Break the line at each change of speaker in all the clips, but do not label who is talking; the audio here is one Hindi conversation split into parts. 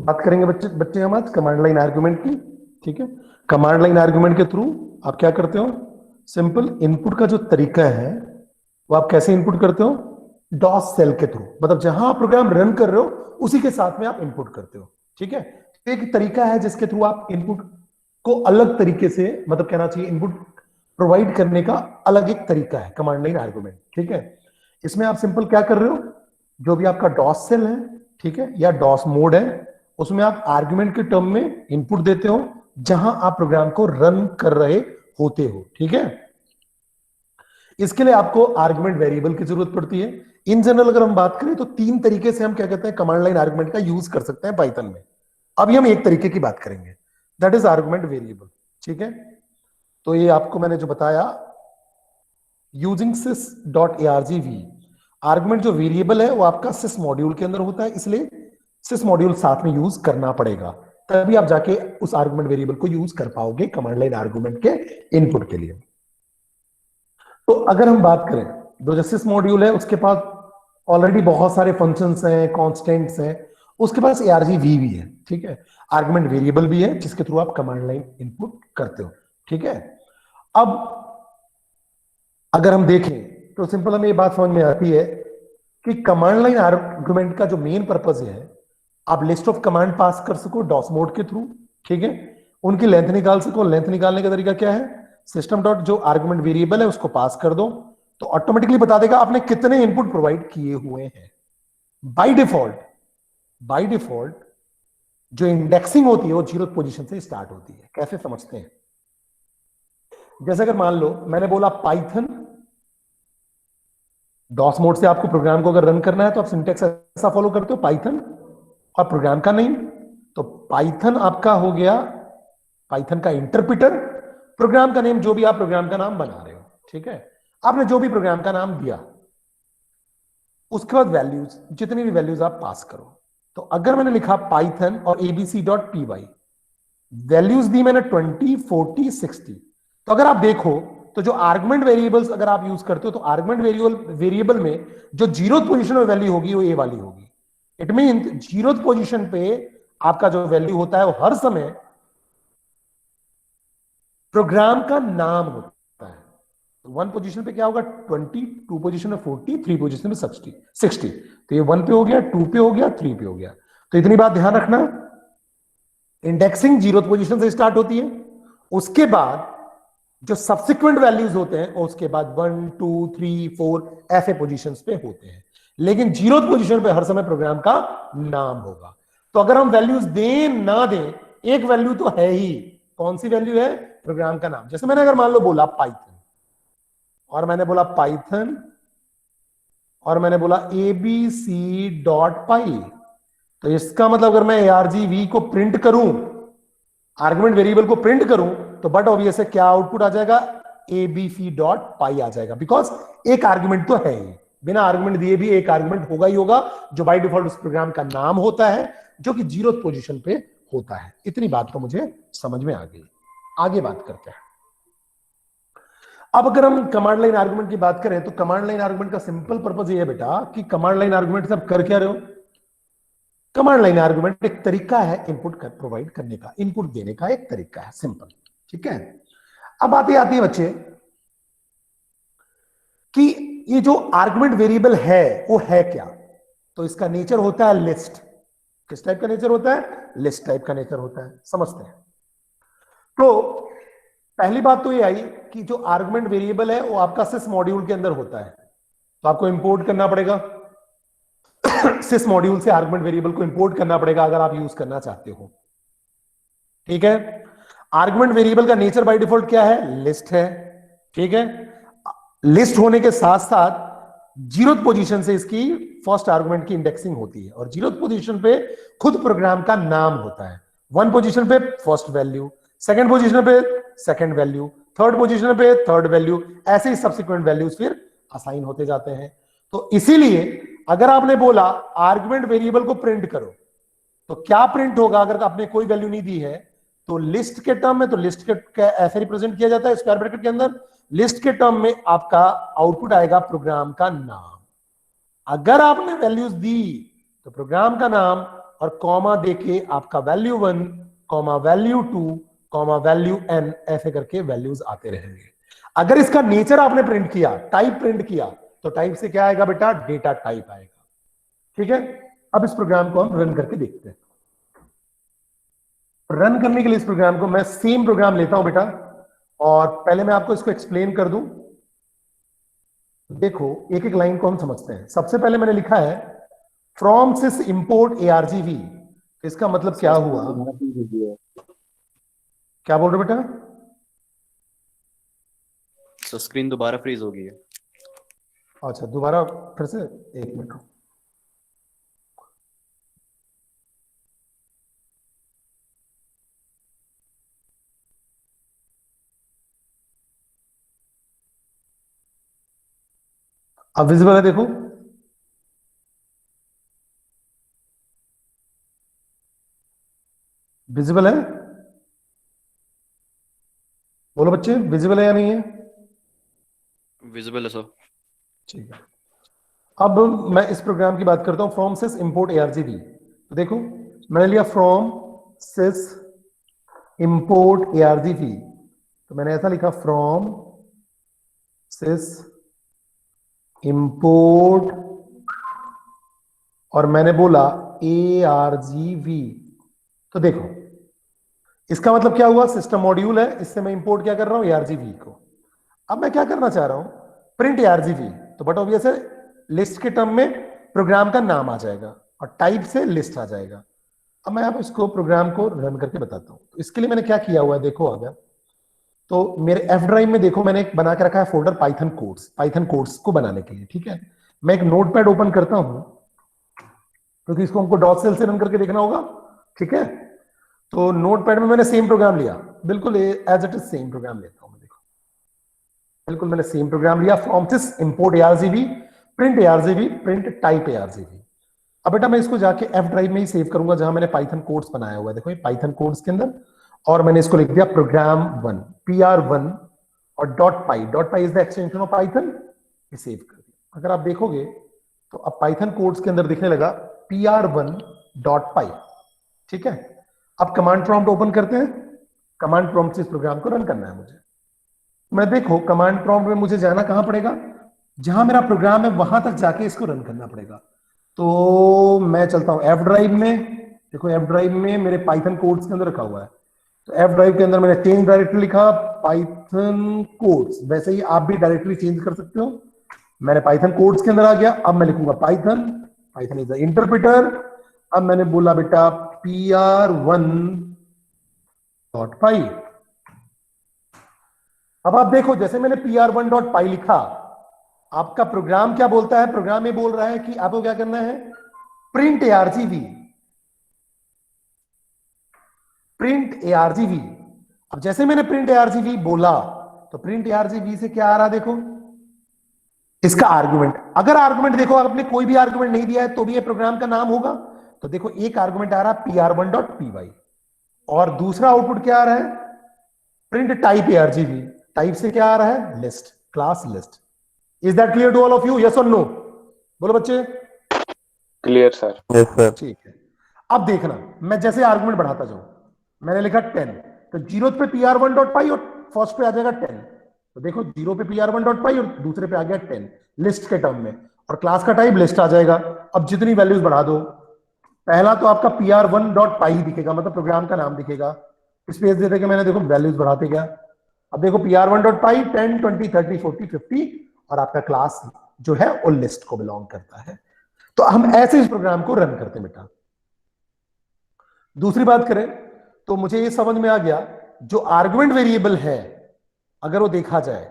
बात करेंगे बच्चे बच्चे हम आज कमांड लाइन आर्गुमेंट की। ठीक है, कमांड लाइन आर्गुमेंट के थ्रू आप क्या करते हो, सिंपल इनपुट का जो तरीका है वो आप कैसे इनपुट करते हो, डॉस सेल के थ्रू, मतलब जहां आप प्रोग्राम रन कर रहे हो उसी के साथ में आप इनपुट करते हो। ठीक है, एक तरीका है जिसके थ्रू आप इनपुट को अलग तरीके से, मतलब कहना चाहिए इनपुट प्रोवाइड करने का अलग एक तरीका है कमांड लाइन आर्गुमेंट। ठीक है, इसमें आप सिंपल क्या कर रहे हो, जो भी आपका डॉस सेल है, ठीक है, या डॉस मोड है, उसमें आप आर्गुमेंट के टर्म में इनपुट देते हो जहां आप प्रोग्राम को रन कर रहे होते हो। ठीक है, इसके लिए आपको आर्गुमेंट वेरिएबल की जरूरत पड़ती है। इन जनरल अगर हम बात करें तो तीन तरीके से हम क्या कहते हैं कमांड लाइन आर्गुमेंट का यूज कर सकते हैं पाइथन में। अभी हम एक तरीके की बात करेंगे, दैट इज आर्गुमेंट वेरिएबल। ठीक है, तो ये आपको मैंने जो बताया यूजिंग sys.argv, आर्गुमेंट जो वेरिएबल है वो आपका सिस मॉड्यूल के अंदर होता है, इसलिए सिस मॉड्यूल साथ में यूज करना पड़ेगा, तभी आप जाके उस आर्गुमेंट वेरिएबल को यूज कर पाओगे कमांड लाइन आर्गुमेंट के इनपुट के लिए। तो अगर हम बात करें जो सिस मॉड्यूल है उसके पास ऑलरेडी बहुत सारे फंक्शंस हैं, कांस्टेंट्स हैं, उसके पास argv भी है। ठीक है, आर्गुमेंट वेरिएबल भी है जिसके थ्रू आप कमांड लाइन इनपुट करते हो। ठीक है, अब अगर हम देखें तो सिंपल हमें ये बात समझ में आती है कि कमांड लाइन आर्गुमेंट का जो मेन पर्पज है, आप लिस्ट ऑफ कमांड पास कर सको डॉस मोड के थ्रू। ठीक है, उनकी लेंथ निकाल सको, लेंथ निकालने का तरीका क्या है, सिस्टम डॉट जो आर्गुमेंट वेरिएबल है उसको पास कर दो तो ऑटोमेटिकली बता देगा आपने कितने इनपुट प्रोवाइड किए हुए हैं। बाय डिफॉल्ट जो इंडेक्सिंग होती है वो 0th पोजीशन से स्टार्ट होती है। कैसे समझते हैं, जैसे अगर मान लो मैंने बोला पाइथन, डॉस मोड से आपको प्रोग्राम को अगर रन करना है तो आप सिंटेक्स ऐसा फॉलो करते हो, पाइथन और प्रोग्राम का नेम, तो पाइथन आपका हो गया पाइथन का इंटरप्रेटर, प्रोग्राम का नेम जो भी आप प्रोग्राम का नाम बना रहे हो। ठीक है, आपने जो भी प्रोग्राम का नाम दिया उसके बाद वैल्यूज, जितनी भी वैल्यूज आप पास करो। तो अगर मैंने लिखा पाइथन और abc.py, वैल्यूज दी मैंने 20, 40, 60, तो अगर आप देखो तो जो आर्गुमेंट वेरिएबल्स अगर आप यूज करते हो तो आर्गुमेंट वेरिएबल में जो 0th पोजीशन में वैल्यू होगी वो ए वाली होगी। इट मीन 0th पोजीशन पे आपका जो वैल्यू होता है वो हर समय प्रोग्राम का नाम होता है। 1 पोजीशन पे क्या होगा 20, 2 पोजीशन में 40, 3 पोजीशन में 60। तो ये 1 पे हो गया, 2 पे हो गया, 3 पे हो गया। तो इतनी बात ध्यान रखना, इंडेक्सिंग 0th पोजीशन से स्टार्ट होती है, उसके बाद जो सब्सिक्वेंट वैल्यूज होते हैं उसके बाद 1, 2, 3, 4 ऐसे पोजीशंस पे होते हैं, लेकिन 0th पोजीशन पे हर समय प्रोग्राम का नाम होगा। तो अगर हम वैल्यूज दें ना दें, एक वैल्यू तो है ही, कौन सी वैल्यू है, प्रोग्राम का नाम। जैसे मैंने अगर मान लो बोला पाइथन और मैंने बोला पाइथन और मैंने बोला abc.py, तो इसका मतलब अगर मैं argv को प्रिंट करूं, आर्गुमेंट वेरिएबल को प्रिंट करूं, तो बट ऑब्वियस है क्या आउटपुट आ जाएगा, abc.py आ जाएगा, बिकॉज एक आर्गुमेंट तो है ही, बिना आर्गुमेंट दिए भी एक आर्गुमेंट होगा ही होगा जो बाय डिफॉल्ट उस प्रोग्राम का नाम होता है, जो कि 0th पोजीशन पे होता है। इतनी बात तो मुझे समझ में आ गई। आगे बात करते हैं। अब अगर हम कमांड लाइन आर्गुमेंट की बात करें तो कमांड लाइन आर्गुमेंट का सिंपल पर्पस ये है बेटा कि कमांड लाइन आर्गुमेंट से आप कर क्या रहे हो, कमांड लाइन आर्गुमेंट एक तरीका है इनपुट प्रोवाइड करने का, इनपुट देने का एक तरीका है, सिंपल। ठीक है, अब बात आती है बच्चे कि ये जो आर्गुमेंट वेरिएबल है वो है क्या, तो इसका नेचर होता है लिस्ट। किस टाइप का नेचर होता है, लिस्ट टाइप का नेचर होता है, समझते हैं। तो पहली बात तो ये आई कि जो आर्गुमेंट वेरिएबल है वो आपका सिस मॉड्यूल के अंदर होता है, तो आपको इंपोर्ट करना पड़ेगा सिस मॉड्यूल से आर्गुमेंट वेरिएबल को इंपोर्ट करना पड़ेगा अगर आप यूज करना चाहते हो। ठीक है, आर्गुमेंट वेरिएबल का नेचर बाय डिफॉल्ट क्या है, लिस्ट है। ठीक है, लिस्ट होने के साथ साथ 0th पोजीशन से इसकी फर्स्ट आर्गुमेंट की इंडेक्सिंग होती है और 0th पोजीशन पे खुद प्रोग्राम का नाम होता है। 1 पोजीशन पे फर्स्ट वैल्यू, 2nd पोजीशन पे 2nd वैल्यू, 3rd पोजीशन पे 3rd वैल्यू, ऐसे ही सब्सिक्वेंट वैल्यूज फिर असाइन होते जाते हैं। तो इसीलिए अगर आपने बोला आर्गुमेंट वेरिएबल को प्रिंट करो, तो क्या प्रिंट होगा, अगर आपने कोई वैल्यू नहीं दी है तो लिस्ट के टर्म में, तो लिस्ट के ऐसे रिप्रेजेंट किया जाता है स्क्वायर ब्रैकेट के अंदर, लिस्ट के टर्म में आपका आउटपुट आएगा प्रोग्राम का नाम। अगर आपने वैल्यूज दी तो प्रोग्राम का नाम और कॉमा देके आपका value 1, comma value 2, comma value n, ऐसे करके वैल्यूज आते रहेंगे। अगर इसका नेचर आपने प्रिंट किया, टाइप प्रिंट किया, तो टाइप से क्या आएगा बेटा? डेटा टाइप आएगा। ठीक है, अब इस प्रोग्राम को हम रन करके देखते हैं। रन करने के लिए इस प्रोग्राम को मैं सेम प्रोग्राम लेता हूं बेटा, और पहले मैं आपको इसको एक्सप्लेन कर दूं। देखो एक एक लाइन को हम समझते हैं। सबसे पहले मैंने लिखा है फ्रॉम सिस इंपोर्ट argv, इसका मतलब क्या हुआ? क्या बोल रहे हो बेटा?
तो स्क्रीन दोबारा फ्रीज हो गई है।
अच्छा, दोबारा फिर से, एक मिनट। अब विजिबल है? देखो, विजिबल है? बोलो बच्चे, विजिबल है या नहीं है?
विजिबल है सर।
ठीक है, अब मैं इस प्रोग्राम की बात करता हूं, फ्रॉम सिस इंपोर्ट argv। तो देखो मैंने लिया फ्रॉम सिस इंपोर्ट argv, तो मैंने ऐसा लिखा फ्रॉम सिस इंपोर्ट, और मैंने बोला argv। तो देखो इसका मतलब क्या हुआ? सिस्टम मॉड्यूल है, इससे मैं इंपोर्ट क्या कर रहा हूं? argv को। अब मैं क्या करना चाह रहा हूं? Print argv। तो बट ऑब्वियस है लिस्ट के टर्म में प्रोग्राम का नाम आ जाएगा और टाइप से लिस्ट आ जाएगा। अब मैं आप इसको प्रोग्राम को रन करके बताता हूं। तो इसके लिए मैंने क्या किया हुआ है, देखो अगर तो मेरे एफ ड्राइव में देखो मैंने एक बना के रखा है folder Python codes, Python codes को बनाने के लिए। ठीक है, मैं एक नोटपैड ओपन करता हूं क्योंकि इसको हमको डॉट सेल से रन करके देखना होगा। ठीक है, तो नोटपैड में मैंने सेम प्रोग्राम लिया, बिल्कुल as it is same program लेता हूं मैं। देखो बिल्कुल मैंने सेम प्रोग्राम लिया, from this import argv, print argv, print type argv। अब बेटा मैं इसको जाके एफ ड्राइव में ही सेव करूंगा जहां मैंने पाइथन कोड्स बनाया हुआ है। देखो ये पाइथन कोड्स के अंदर, और मैंने इसको लिख दिया प्रोग्राम 1, pr1, और dot pi is the extension of Python, ये सेव कर दिया। अगर आप देखोगे तो अब पाइथन कोड्स के अंदर दिखने लगा pr1.py। ठीक है, अब कमांड प्रॉम्प्ट ओपन करते हैं। कमांड प्रॉम्प्ट से इस प्रोग्राम को रन करना है मुझे। मैं देखो कमांड प्रॉम्प्ट में मुझे जाना कहां पड़ेगा? जहां मेरा प्रोग्राम है वहां तक जाके इसको रन करना पड़ेगा। तो मैं चलता हूं एफ ड्राइव में। देखो एफ ड्राइव में मेरे पाइथन कोड्स के अंदर रखा हुआ है, तो एफ ड्राइव के अंदर मैंने चेंज डायरेक्टरी लिखा पाइथन कोड्स। वैसे ही आप भी डायरेक्टरी चेंज कर सकते हो। मैंने पाइथन कोड्स के अंदर आ गया, अब मैं लिखूंगा Python, Python is the interpreter. अब मैंने बोला बेटा pr1.py। अब आप देखो जैसे मैंने pr1.py लिखा, आपका प्रोग्राम क्या बोलता है? प्रोग्राम में बोल रहा है कि आपको क्या करना है? Print argv, print argv। अब जैसे मैंने प्रिंट argv बोला, तो प्रिंट argv से क्या आ रहा? देखो इसका आर्गुमेंट। अगर आर्गुमेंट देखो आपने कोई भी आर्गुमेंट नहीं दिया है तो भी ये प्रोग्राम का नाम होगा। तो देखो एक आर्गुमेंट आ रहा है pr1.py, और दूसरा आउटपुट क्या आ रहा है? Print type argv। टाइप से क्या आ रहा है? List, class list. Is that clear to all of you? Yes और नो? बोलो बच्चे।
Clear sir.
Yes sir.
ठीक है, अब देखना मैं जैसे आर्गुमेंट बढ़ाता जाऊं, मैंने लिखा 10, तो जीरो पे pr1.py और फर्स्ट पे आ जाएगा 10। तो देखो जीरो पे pr1.py और दूसरे पे आ गया 10 लिस्ट के टर्म में, और क्लास का टाइप लिस्ट आ जाएगा। अब जितनी वैल्यूज बढ़ा दो, पहला तो आपका pr1.py ही दिखेगा, मतलब प्रोग्राम का नाम दिखेगा। स्पेस दे देके मैंने देखो वैल्यूज बढ़ाते गया। अब देखो pr1.py 10, 20, 30, 40, 50, और आपका क्लास जो है वो लिस्ट को बिलोंग करता है। तो हम ऐसे इस प्रोग्राम को रन करते बेटा। दूसरी बात करें तो मुझे ये समझ में आ गया, जो आर्गुमेंट वेरिएबल है अगर वो देखा जाए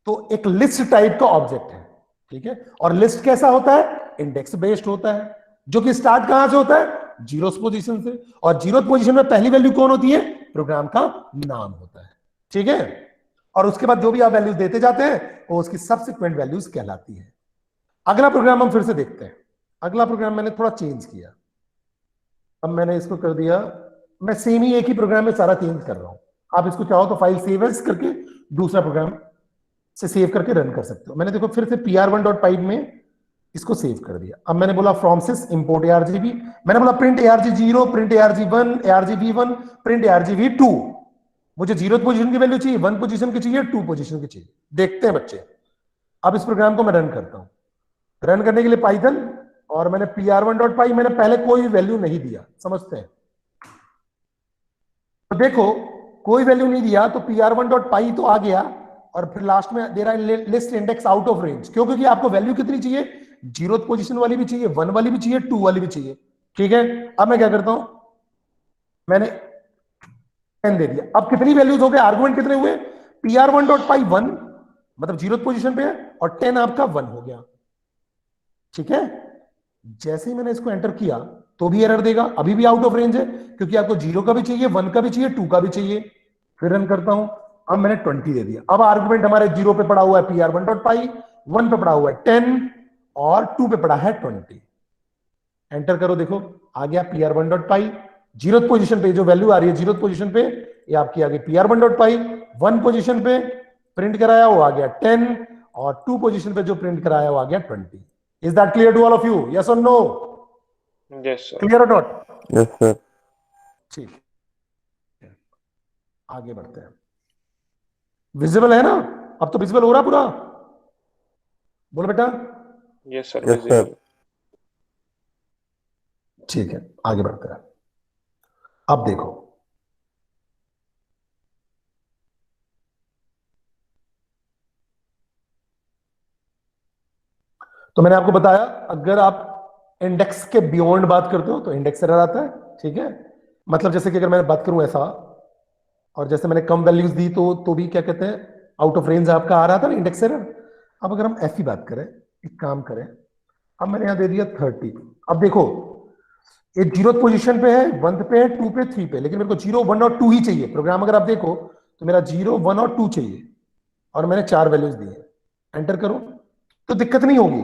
तो एक लिस्ट टाइप का ऑब्जेक्ट है। ठीक है, और लिस्ट कैसा होता है? इंडेक्स बेस्ड होता है, जो कि स्टार्ट कहां से होता है? जीरो पोजीशन से, और जीरो पोजीशन में पहली वैल्यू कौन होती है? प्रोग्राम का नाम होता है। ठीक है, और उसके बाद जो भी आप वैल्यूज देते जाते हैं वो उसकी सबसिक्वेंट वैल्यूज कहलाती है। अगला प्रोग्राम हम फिर से देखते हैं। अगला प्रोग्राम मैंने थोड़ा चेंज किया। अब मैंने इसको कर दिया, मैं सेम ही एक ही प्रोग्राम में सारा चेंज कर रहा हूं। आप इसको चाहो तो फाइल सेव एज करके दूसरा प्रोग्राम से सेव करके रन कर सकते हो। मैंने देखो फिर से pr1.py में इसको सेव कर दिया। अब मैंने बोला फ्रॉम सिस इंपोर्ट ARGB, मैंने बोला print ARG0, print ARG1, ARGV1, print ARGV2। मुझे 0 पोजीशन की वैल्यू चाहिए, 1 पोजीशन की चाहिए, 2 पोजीशन की चाहिए। देखते हैं बच्चे। अब इस प्रोग्राम को मैं रन करता हूं। रन करने के लिए पाइथन, और मैंने pr1.py, मैंने पहले कोई वैल्यू नहीं दिया, समझते हैं। तो देखो कोई वैल्यू नहीं दिया तो pr1.py तो आ गया, और फिर लास्ट में दे रहा है list index out of range. क्यों? क्योंकि आपको वैल्यू कितनी चाहिए, 0 पोजीशन वाली भी चाहिए, 1 वाली भी चाहिए, 2 वाली भी चाहिए। ठीक है, अब मैं क्या करता हूं, मैंने 10 दे दिया। अब कितनी वैल्यूज हो गए, आर्गुमेंट कितने हुए, pr1.py 1 मतलब 0 पोजीशन पे है, और 10 आपका 1 हो गया। ठीक है, जैसे ही मैंने इसको एंटर किया तो भी एरर देगा, अभी भी आउट ऑफ रेंज है, क्योंकि आपको 0 का भी चाहिए, 1 का भी चाहिए, 2 का भी चाहिए। फिर रन करता हूं, अब मैंने 20 दे दिया। अब आर्गुमेंट हमारे 0 पे पड़ा हुआ है pr1.py, 1 पे पड़ा हुआ है 10, और 2 पे पड़ा है 20। एंटर करो, देखो आ गया pr1.py। 0 पोजीशन पे जो वैल्यू आ रही है 0 पोजीशन पे, ये आपकी आ गई pr1.py। 1 पोजीशन पे प्रिंट कराया वो आ गया 10, और 2 पोजीशन पे जो प्रिंट कराया वो आ गया 20। Is that clear to all of you, yes और नो?
Yes, sir.
क्लियर और नॉट?
Yes sir.
ठीक, आगे बढ़ते हैं। विजिबल है ना? अब तो विजिबल हो रहा पूरा, बोलो बेटा।
Yes, sir.
Yes sir.
Visible.
ठीक है, आगे बढ़ते हैं। अब देखो, तो मैंने आपको बताया अगर आप इंडेक्स के बियॉन्ड बात करते हो तो इंडेक्स एरर आता है। ठीक है, मतलब जैसे कि अगर मैं बात करूं ऐसा, और जैसे मैंने कम वैल्यूज दी तो भी क्या कहते हैं, आउट ऑफ रेंज आपका आ रहा था ना, इंडेक्स एरर। अब अगर हम ऐसी बात करें, एक काम करें, अब मैंने यहां दे दिया 30। अब देखो ये 0 पोजीशन पे है, 1 पे है, 2 पे, 3 पे, लेकिन मेरे को 0, 1 और 2 ही चाहिए। प्रोग्राम अगर आप देखो तो मेरा 0, 1 और 2 चाहिए, और मैंने 4 वैल्यूज दी है। एंटर करो तो दिक्कत नहीं होगी।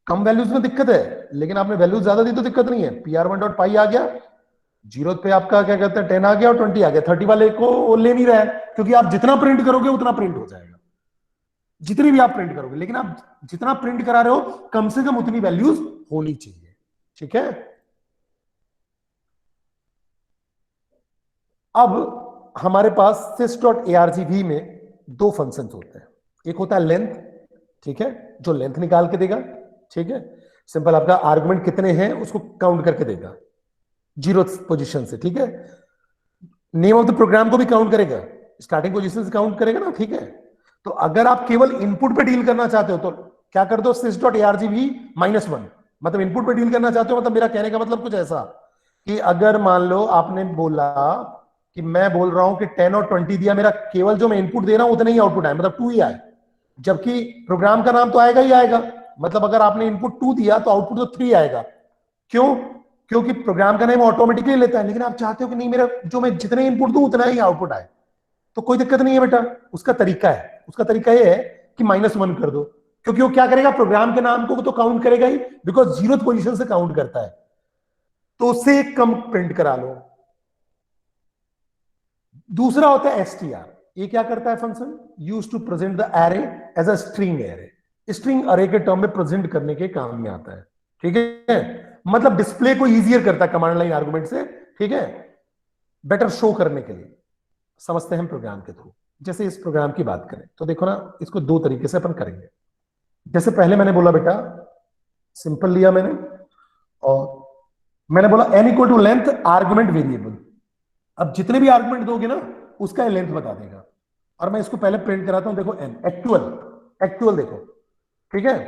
कम वैल्यूज में दिक्कत है, लेकिन आपने वैल्यूज ज्यादा दी तो दिक्कत नहीं है। pr1.py आ गया, 0 पे आपका क्या कहते हैं 10 आ गया, और 20 आ गया। 30 वाले को वो ले नहीं रहा है, क्योंकि आप जितना प्रिंट करोगे उतना प्रिंट हो जाएगा, जितनी भी आप प्रिंट करोगे। लेकिन आप जितना प्रिंट करा रहे हो कम से कम उतनी वैल्यूज होनी चाहिए। ठीक है, अब हमारे पास sys.argv में 2 फंक्शंस होते हैं। एक होता है लेंथ, ठीक है, जो लेंथ निकाल के देगा। ठीक है, सिंपल आपका आर्गुमेंट कितने हैं उसको काउंट करके देगा 0 पोजीशन से। ठीक है, नेम ऑफ द प्रोग्राम को भी काउंट करेगा, स्टार्टिंग पोजीशन से काउंट करेगा ना। ठीक है, तो अगर आप केवल इनपुट पे डील करना चाहते हो तो क्या कर दो, sys.argv -1, मतलब इनपुट पे डील करना चाहते हो। मतलब मेरा कहने का मतलब कुछ ऐसा कि अगर मान लो आपने बोला कि मैं बोल रहा हूं कि 10 और 20 दिया, मेरा केवल जो मैं इनपुट दे रहा हूं उतना ही आउटपुट आए, मतलब 2 ही आए, जबकि प्रोग्राम का नाम तो आएगा ही आएगा। मतलब अगर आपने इनपुट 2 दिया तो आउटपुट तो 3 आएगा। क्यों? क्योंकि प्रोग्राम का नेम ऑटोमेटिकली लेता है। लेकिन आप चाहते हो कि नहीं, मेरा जो मैं जितने इनपुट दूं उतना ही आउटपुट आए, तो कोई दिक्कत नहीं है बेटा। उसका तरीका है, उसका तरीका यह है कि -1 कर दो, क्योंकि वो क्या करेगा, प्रोग्राम के नाम को तो काउंट करेगा ही, बिकॉज 0 पोजीशन से काउंट करता है, तो उससे कम प्रिंट करा लो। दूसरा होता है str। ये क्या करता है function, use to present the array as a string array. String array के टर्म में प्रेजेंट करने के काम में आता है। ठीक है, मतलब डिस्प्ले को इजियर करता है कमांड लाइन आर्गुमेंट से। ठीक है, बेटर शो करने के लिए समझते हैं हम प्रोग्राम के थ्रू। जैसे इस प्रोग्राम की बात करें तो देखो ना, इसको 2 तरीके से अपन करेंगे। जैसे पहले मैंने बोला बेटा, सिंपल लिया मैंने, और मैंने बोला n equal to length argument variable. अब जितने भी आर्गुमेंट दोगे ना उसका लेंथ बता देगा, और मैं इसको पहले प्रिंट कराता हूं। देखो n एक्चुअल देखो। ठीक है,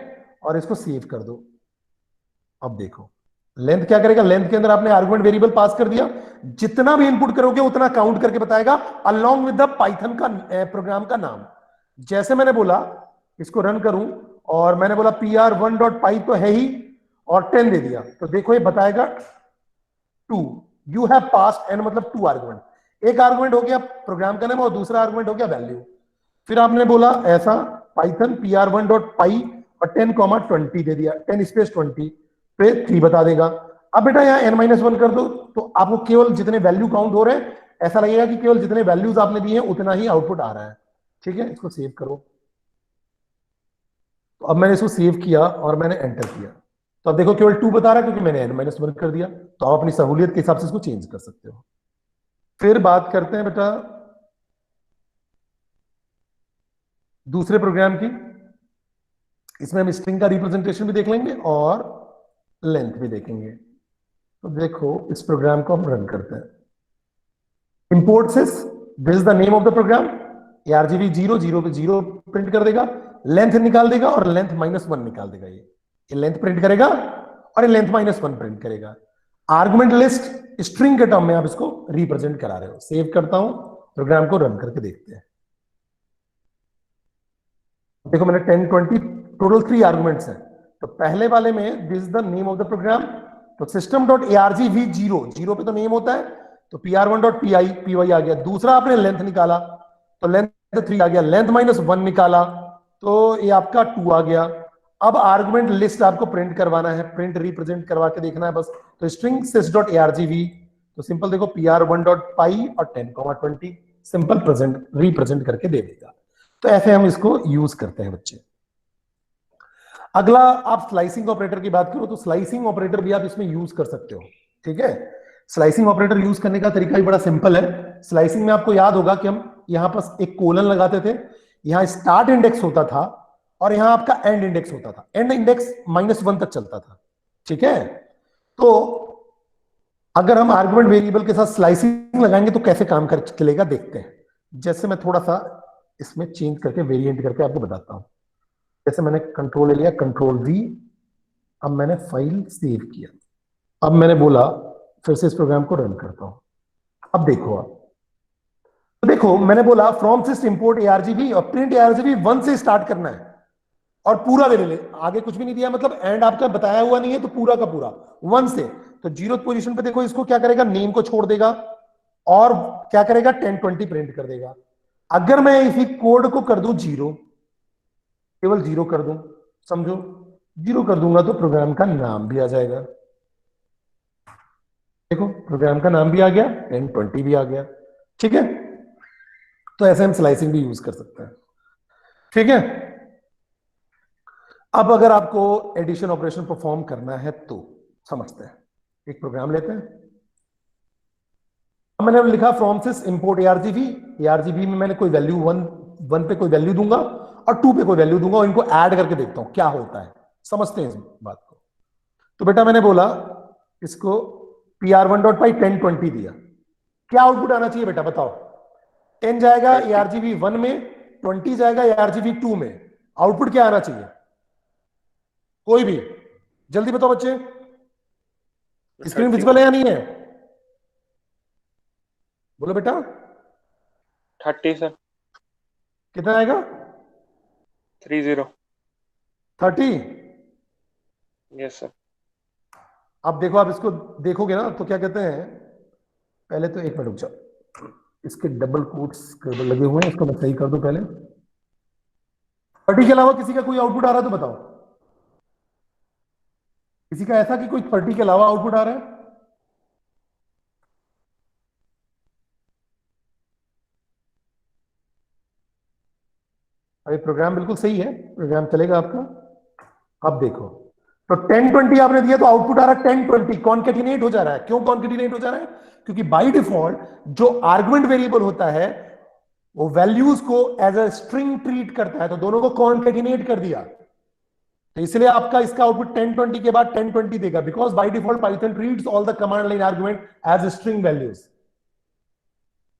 और इसको सेव कर दो। अब देखो लेंथ क्या करेगा, लेंथ के अंदर आपने आर्गुमेंट वेरिएबल पास कर दिया, जितना भी इनपुट करोगे उतना काउंट करके बताएगा अलोंग विद द पाइथन का प्रोग्राम का नाम। जैसे मैंने बोला इसको रन करूं, और मैंने बोला pr1.py तो है ही, और 10 दे दिया, तो देखो ये बताएगा 2, यू हैव पास्ड n, मतलब 2 आर्गुमेंट। एक आर्गुमेंट हो गया प्रोग्राम का नाम, और दूसरा आर्गुमेंट हो गया वैल्यू। फिर आपने बोला ऐसा पाइथन pr1.py और 10, 20 दे दिया, 10 स्पेस 20 पे 3 बता देगा। अब बेटा यहाँ n-1 कर दो, तो आपको केवल जितने वैल्यू काउंट हो रहे हैं ऐसा लगेगा कि केवल जितने वैल्यूज आपने दिए हैं उतना ही आउटपुट आ रहा है। ठीक है, इसको सेव करो। तो अब मैंने इसको सेव किया और मैंने एंटर किया, तो अब देखो केवल 2 बता रहा है क्योंकि मैंने n-1 कर दिया। तो आप अपनी सहूलियत के हिसाब से इसको चेंज कर सकते हो। फिर बात करते हैं बेटा दूसरे प्रोग्राम की। इसमें हम स्ट्रिंग का रिप्रेजेंटेशन भी देख लेंगे और लेंथ भी देखेंगे। तो देखो इस प्रोग्राम को हम रन करते हैं। Import sys, this is the name of the program. argv 0 0 पे 0 प्रिंट कर देगा, लेंथ निकाल देगा और लेंथ -1 निकाल देगा। ये लेंथ प्रिंट करेगा और ये लेंथ -1 प्रिंट करेगा। आर्गुमेंट लिस्ट स्ट्रिंग के टर्म में आप इसको रिप्रेजेंट करा रहे हो। सेव करता हूं, प्रोग्राम को रन करके देखते हैं। देखो मैंने 10 20 टोटल 3 आर्गुमेंट्स हैं। तो पहले वाले में this is the name of the program. तो सिस्टम डॉट argv 0 0 पे तो नेम होता है, तो pr1 डॉट py आ गया। दूसरा आपने लेंथ निकाला तो लेंथ 3 आ गया, लेंथ -1 निकाला तो ये आपका 2 आ गया। अब आर्गुमेंट लिस्ट आपको प्रिंट करवाना है, प्रिंट रिप्रेजेंट करवा के देखना है बस। तो स्ट्रिंग sys डॉट argv, तो सिंपल देखो pr1 डॉट पाई और 10 20 सिंपल प्रेजेंट रिप्रेजेंट करके दे देगा। तो ऐसे हम इसको यूज करते हैं बच्चे। अगला आप स्लाइसिंग ऑपरेटर की बात करो तो स्लाइसिंग ऑपरेटर भी आप इसमें यूज कर सकते हो। ठीक है, स्लाइसिंग ऑपरेटर यूज करने का तरीका भी बड़ा सिंपल है। स्लाइसिंग में आपको याद होगा कि हम यहां पर एक कोलन लगाते थे, यहां स्टार्ट इंडेक्स होता था और यहां आपका एंड इंडेक्स होता था। एंड इंडेक्स -1 तक चलता था। ठीक है, तो अगर हम आर्गुमेंट वेरिएबल के साथ स्लाइसिंग लगाएंगे तो कैसे काम कर चलेगा देखते हैं। जैसे मैं थोड़ा सा इसमें चेंज करके वेरिएंट करके आपको बताता हूं। जैसे मैंने कंट्रोल ले लिया, कंट्रोल V, अब मैंने फाइल सेव किया, अब मैंने बोला फिर से इस प्रोग्राम को रन करता हूं। अब देखो आप, तो देखो मैंने बोला फ्रॉम सिस्ट इंपोर्ट argv और प्रिंट argv 1 से स्टार्ट करना है और पूरा वेरिएबल, आगे कुछ भी नहीं दिया, मतलब एंड आपका बताया हुआ नहीं है, तो पूरा का पूरा 1 से। तो 0th पोजीशन पे देखो इसको क्या करेगा, नेम को छोड़ देगा और क्या करेगा 10 20 प्रिंट कर देगा। अगर मैं इसी कोड को कर दूं 0, केवल 0 कर दूं, समझो 0 कर दूंगा तो प्रोग्राम का नाम भी आ जाएगा। देखो प्रोग्राम का नाम भी आ गया, 10 20 भी आ गया। ठीक है, तो ऐसे हम स्लाइसिंग भी यूज कर सकते हैं। ठीक है, अब अगर आपको एडिशन ऑपरेशन परफॉर्म करना है तो समझते हैं। एक प्रोग्राम लेते हैं, अब मैंने लिखा from sys import argv। argv में मैंने कोई वैल्यू 1 पे कोई वैल्यू दूंगा और 2 पे कोई वैल्यू दूंगा और इनको ऐड करके देखता हूं क्या होता है। समझते हैं इस बात को। तो बेटा मैंने बोला इसको pr1 डॉट पाई 10 20 दिया, क्या आउटपुट आना चाहिए बेटा बताओ। 10 जाएगा argv 1 में, 20 जाएगा argv 2 में। आउटपुट क्या आना चाहिए, कोई भी जल्दी बताओ बच्चे। स्क्रीन विजिबल है या नहीं है, बोलो बेटा।
30 सर।
कितना आएगा,
30।
30।
Yes sir.
अब देखो आप इसको देखोगे ना तो क्या कहते हैं, पहले तो एक मिनट रुक जाओ, इसके डबल कोट्स लगे हुए हैं, इसको मैं सही कर दूं पहले। 30 के अलावा किसी का कोई आउटपुट आ रहा है तो बताओ, किसी का ऐसा कि कोई 30 के अलावा आउटपुट आ रहा है। अभी प्रोग्राम बिल्कुल सही है, प्रोग्राम चलेगा आपका। अब देखो तो 10 20 आपने दिया तो आउटपुट आ रहा है 10 20, कॉन्केटिनेट हो जा रहा है। क्यों कॉन्केटिनेट हो जा रहा है, क्योंकि बाय डिफॉल्ट जो आर्गुमेंट वेरिएबल होता है वो वैल्यूज को एज अ स्ट्रिंग ट्रीट करता है, तो दोनों को कॉन्केटिनेट कर दिया। तो इसलिए आपका इसका आउटपुट 10 20 के बाद 10 20 देगा, because by default Python treats all the command line argument as string values.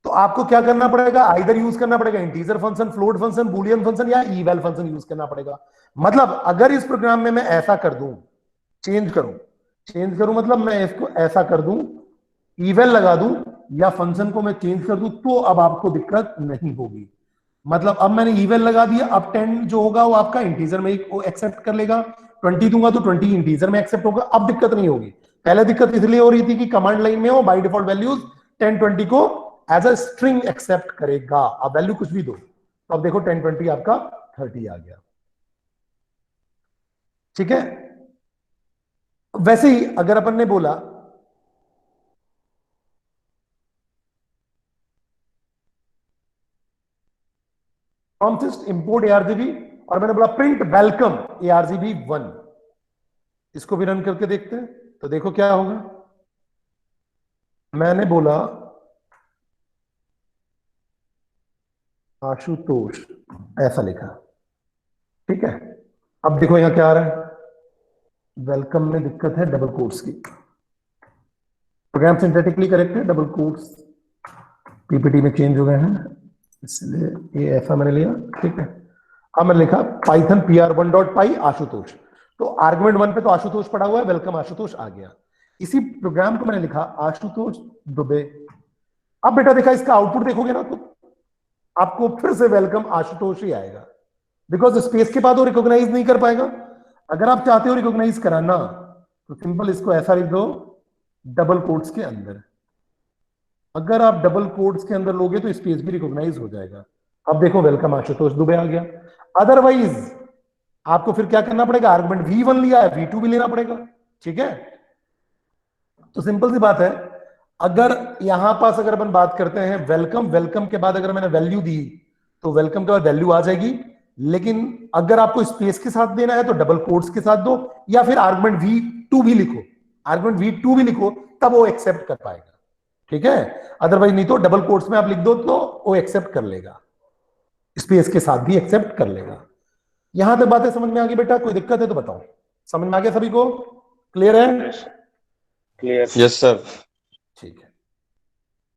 तो आपको क्या करना पड़ेगा, आइदर यूज करना पड़ेगा integer function, float function, boolean function या इवैल फंक्शन यूज करना पड़ेगा। मतलब अगर इस प्रोग्राम में मैं ऐसा कर दूं, चेंज करूं मतलब मैं इसको ऐसा कर दूं, इवैल लगा दूं या फंक्शन को मैं चेंज कर दूं, तो अब आपको दिक्कत नहीं होगी। मतलब अब मैंने इवैल लगा दिया, अब 10 जो होगा वो आपका इंटीजर में एक्सेप्ट कर लेगा, 20 दूंगा तो 20 इंटीजर में एक्सेप्ट होगा। अब दिक्कत नहीं होगी। पहले दिक्कत इसलिए हो रही थी कि कमांड लाइन में हो बाय डिफॉल्ट वैल्यूज 10 20 को एज अ स्ट्रिंग एक्सेप्ट करेगा, अब वैल्यू कुछ भी दो। तो अब देखो 10 20 आपका 30 आ गया। ठीक है, वैसे ही अगर अपन ने बोला फ्रॉम सिस्ट इंपोर्ट argv और मैंने बोला प्रिंट वेलकम ARGB1, इसको भी रन करके देखते हैं तो देखो क्या होगा। मैंने बोला आशुतोष, ऐसा लिखा, ठीक है। अब देखो यहां क्या आ रहा है, वेलकम में दिक्कत है डबल कोट्स की, प्रोग्राम सिंथेटिकली करेक्ट है, डबल कोट्स पीपीटी में चेंज हो गए हैं, इसलिए ये ऐसा मैंने लिया, ठीक है। अब मैंने लिखा पाइथन PR1.py आशुतोष, तो आर्गुमेंट 1 पे तो आशुतोष पड़ा हुआ है, वेलकम आशुतोष आ गया। इसी प्रोग्राम को मैंने लिखा आशुतोष दुबे। अब बेटा देखा इसका आउटपुट देखोगे ना तो आपको फिर से वेलकम आशुतोष ही आएगा, बिकॉज स्पेस के बाद वो रिकॉग्नाइज नहीं कर पाएगा। अगर आप चाहते हो रिकॉग्नाइज कराना तो सिंपल इसको ऐसा लिख दो डबल कोट्स के अंदर। अगर आप डबल कोट्स के अंदर लोगे तो स्पेस भी रिकॉग्नाइज हो जाएगा। अब देखो वेलकम आशुतोष दुबे आ गया। अदरवाइज आपको फिर क्या करना पड़ेगा, आर्गुमेंट V1 लिया है, V2 भी लेना पड़ेगा, ठीक है। तो सिंपल सी बात है, अगर यहां पास अगर अपन बात करते हैं वेलकम, वेलकम के बाद अगर मैंने वैल्यू दी तो वेलकम के बाद वैल्यू आ जाएगी, लेकिन अगर आपको स्पेस के साथ देना है तो डबल कोट्स के साथ दो, या फिर आर्गुमेंट V2 भी लिखो, आर्गुमेंट V2 भी लिखो, तब वो एक्सेप्ट कर पाएगा, ठीक है। अदरवाइज नहीं तो डबल कोट्स में आप लिख दो तो वो एक्सेप्ट कर लेगा, स्पेस के साथ भी एक्सेप्ट कर लेगा। यहां तक बातें समझ में आ गई बेटा, कोई दिक्कत है तो बताओ। समझ में आ गया सभी को, क्लियर है?
क्लियर। Yes sir.
ठीक है।